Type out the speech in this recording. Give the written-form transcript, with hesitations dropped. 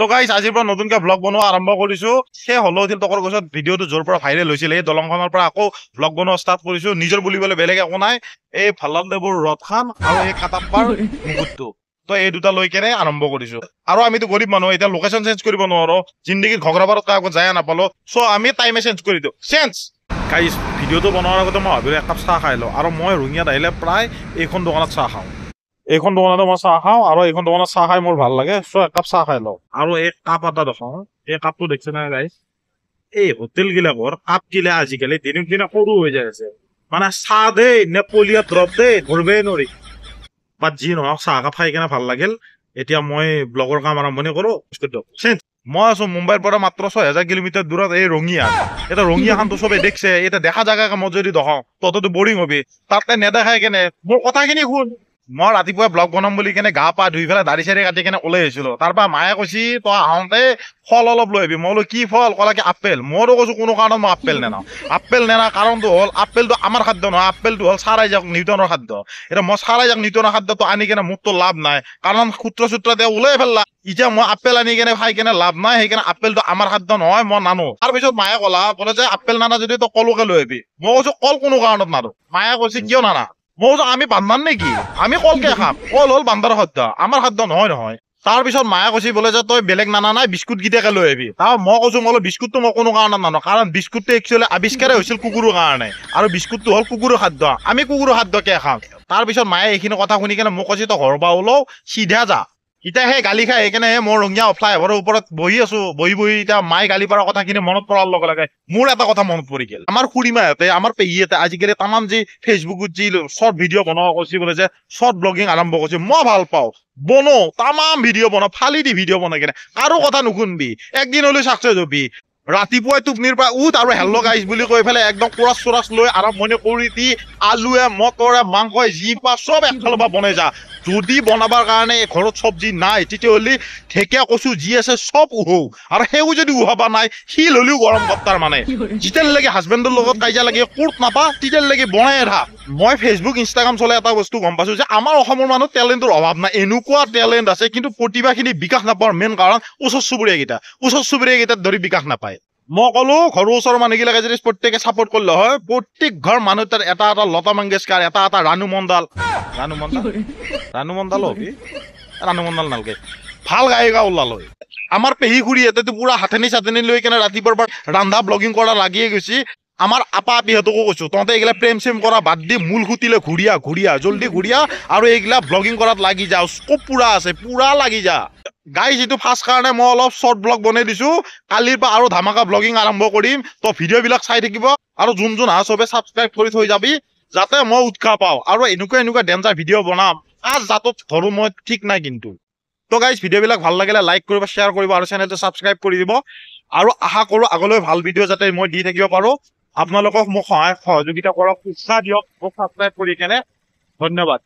তো গাইজ আজিৰ পৰা নতুনকে ব্লগ বনোৱা আৰম্ভ কৰিছো সেই হলৌঠিল টকৰ গছত ভিডিঅ'টো য'ৰ পৰা ভাইৰেল হৈছিল এই দলংখনৰ পৰা আকৌ ব্লগ বনোৱা ষ্টাৰ্ট কৰিছো নিজৰ বুলিবলৈ বেলেগ একো নাই এই ভাল্লাদেৱৰ ৰথ খান আৰু এই কাটাপ্পাৰ মুকুটটো তো এই দুটা লৈ কেনে আৰম্ভ কৰিছো আৰু আমিতো গৰীব মানুহ এতিয়া লোকেশ্যন চেঞ্জ কৰিব নোৱাৰো জিন্দগীত ঘগৰাবাৰত কাকো যায় নাপালো চ' আমি টাইমে চেঞ্জ কৰি দিওঁ চেঞ্জ গাইজ ভিডিঅ'টো বনোৱাৰ আগতে মই ভাবিলো একাপ চাহ খাই লওঁ আৰু মই ৰঙিয়াত আহিলে প্ৰায় এইখন দোকানত চাহ খাওঁ এইখন দোকানতে মই চাহ খাওঁ আৰু এইখন দোকানত চাহ খাই মোৰ ভাল লাগে চ' একাপ চাহ খাই লওঁ আৰু এই কাপ এটা দেখাওঁ এই কাপটো দেখিছে না গাইজ এই হোটেল গিলাকৰ কাপ গিলা আজিকালি দিনক দিনে সৰু হৈ যায় আছে মানে চাহ দেই নে পলিয়া দ্ৰৱ দেই ধৰিবই নোৱাৰি বাট যি নহওক চাহ কাপ খাই কেনে ভাল লাগিল এতিয়া মই ব্লগৰ কাম আৰম্ভণি কৰো মই আছো মুম্বাইৰ পৰা মাত্ৰ ৬০০০ কিলোমিটাৰ দূৰত এই ৰঙিয়া এটা ৰঙিয়াখনতো চবে দেখছে এটা দেখা জাগা কামত যদি দেখাওঁ তহঁততো বৰিং হবি তাতে নেদেখাই কেনে মোৰ কথাখিনি শুন মই ৰাতিপুৱা ব্লগ বনাম বুলি কেনে গা পা ধুই পেলাই দাড়ি চাৰি কাটি কেনে ওলাই আহিছিলো তাৰ পৰা মায়ে কৈছি তই আহোঁতে ফল অলপ লৈ আহিবি মই বোলো কি ফল ক'লা কি আপেল মইতো কৈছো কোনো কাৰণত মই আপেল নেনাও আপেল নেনা কাৰণটো হ'ল আপেলটো আমাৰ খাদ্য নহয় আপেলটো হ'ল চাৰ আইজাক নিউটনৰ খাদ্য এতিয়া মই চাৰ আইজাক নিউটনৰ খাদ্যটো আনি কেনে মোৰতো লাভ নাই কাৰণ সূত্ৰ চূত্ৰ তেওঁ ওলাই ফেললা এতিয়া মই আপেল আনি কেনে খাই কেনে লাভ নাই সেইকাৰণে আপেলটো আমাৰ খাদ্য নহয় মই নানো তাৰপিছত মায়ে ক'লে যে আপেল নানা যদি তই কলকে লৈ আহিবি মই কৈছো কল কোনো কাৰণত নানো মায়ে কৈছে কিয় নানা মই কৈছো আমি বান্ধাৰ নেকি আমি কলকে খাম কল হ'ল বান্ধাৰ খাদ্য আমাৰ খাদ্য নহয় তাৰ পিছত মায়ে কৈছে বোলে যে তই বেলেগ নানা নাই বিস্কুট গিটাকে লৈ আহিবি মই কৈছো মই বিস্কুটটো মই কোনো কাৰণত নানো কাৰণ বিস্কুটটো একচুৱেলি আৱিষ্কাৰে হৈছিল কুকুৰৰ কাৰণে আৰু বিস্কুটটো হ'ল কুকুৰৰ খাদ্য আমি কুকুৰৰ খাদ্যকে খাম তাৰ পিছত মায়ে এইখিনি কথা শুনি কেনে মোক কৈছে তই ঘৰৰ পৰা ওলাও চিধা যা এতিয়া সেই গালি খাই সেইকাৰণে মই ৰঙিয়া ফ্লাইঅভাৰৰ ওপৰত বহি আছো বহি এতিয়া মায়ে গালি পৰা কথাখিনি মনত পৰাৰ লগে লগে মোৰ এটা কথা মনত পৰি গ'ল আমাৰ খুড়ীমাহঁতে আমাৰ পেহীহঁতে আজিকালি তামাম যি ফেচবুকত যি শ্বৰ্ট ভিডিঅ' বনোৱা কৈছে বোলে যে শ্বৰ্ট ব্লগিং আৰম্ভ কৰিছে মই ভাল পাওঁ বনো তামাম ভিডিঅ' বনাও ফালি দি ভিডিঅ' বনাই কেনে কাৰো কথা নুশুনবি একদিন হ'লেও চাকচেছ হবি ৰাতিপুৱাই টোপনিৰ পৰা উঠ আৰু হেল্ল গাইজ বুলি কৈ পেলাই একদম কোৰাচ চোৰাচ লৈ আৰম্ভণি কৰি দি আলুৱে মটৰে মাংসই যি পা চব একফালৰ পৰা বনাই যা যদি বনাবৰ কাৰণে ঘৰত চব্জি নাই তেতিয়াহ'লে ঢেকীয়া কচু যি আছে চব উহৌ আৰু সেইও যদি উহাবা নাই শিল হ'লেও গৰম কপ্তাৰ মানে যেতিয়ালৈকে হাজবেণ্ডৰ লগত কাজিয়া লাগে কোৰ্ট নাপা তেতিয়ালৈকে বনাই থাক মই ফেচবুক ইনষ্টাগ্ৰাম চলাই এটা বস্তু গম পাইছো যে আমাৰ অসমৰ মানুহ টেলেণ্টৰ অভাৱ নাই এনেকুৱা টেলেণ্ট আছে কিন্তু প্ৰতিভাখিনি বিকাশ নাপাৱাৰ মেইন কাৰণ ওচৰ চুবুৰীয়াকেইটাত ধৰি বিকাশ নাপায় মই ক'লো ঘৰৰ ওচৰৰ মানুহবিলাকে যদি প্ৰত্যেকে চাপৰ্ট কৰিলে হয় প্ৰত্যেক ঘৰ মানুহ তাৰ এটা লতা মংগেশকাৰ এটা ৰাণু মণ্ডল নালগে ভাল গায়িকা ওলালো আমাৰ পেহী খুড়ীহঁতেতো পুৰা হাতেনি চাতেনি লৈ কেনে ৰাতিপুৱাৰ পৰা ৰান্ধা ব্লগিং কৰা লাগিয়ে গৈছে আমাৰ আপা আপিহঁতকো কৈছো তহঁতে এইগিলা প্ৰেম চেম কৰা বাদ দি মূল খুটিলে ঘূৰিয়া জল্দি ঘূৰিয়া আৰু এইগিলা ব্লগিং কৰাত লাগি যা স্কোপ পুৰা আছে পুৰা লাগি যা গাইজ এইটো ফাৰ্ষ্ট কাৰণে মই অলপ শ্বৰ্ট ব্লগ বনাই দিছো কালিৰ পৰা আৰু ধামাকা ব্লগিং আৰম্ভ কৰিম তো ভিডিঅ' বিলাক চাই থাকিব আৰু যোন আহা চবে ছাবস্ক্ৰাইব কৰি থৈ যাবি যাতে মই উৎসাহ পাওঁ আৰু এনেকুৱা ডেঞ্জাৰ ভিডিঅ' বনাম জাতত ধৰো মই ঠিক নাই কিন্তু তো গাইজ ভিডিঅ' বিলাক ভাল লাগিলে লাইক কৰিব শ্বেয়াৰ কৰিব আৰু চেনেলটো ছাবস্ক্ৰাইব কৰি দিব আৰু আশা কৰো আগলৈ ভাল ভিডিঅ' যাতে মই দি থাকিব পাৰো আপোনালোকক মোক সহযোগিতা কৰক উৎসাহ দিয়ক মোক ছাবস্ক্ৰাইব কৰি কেনে ধন্যবাদ।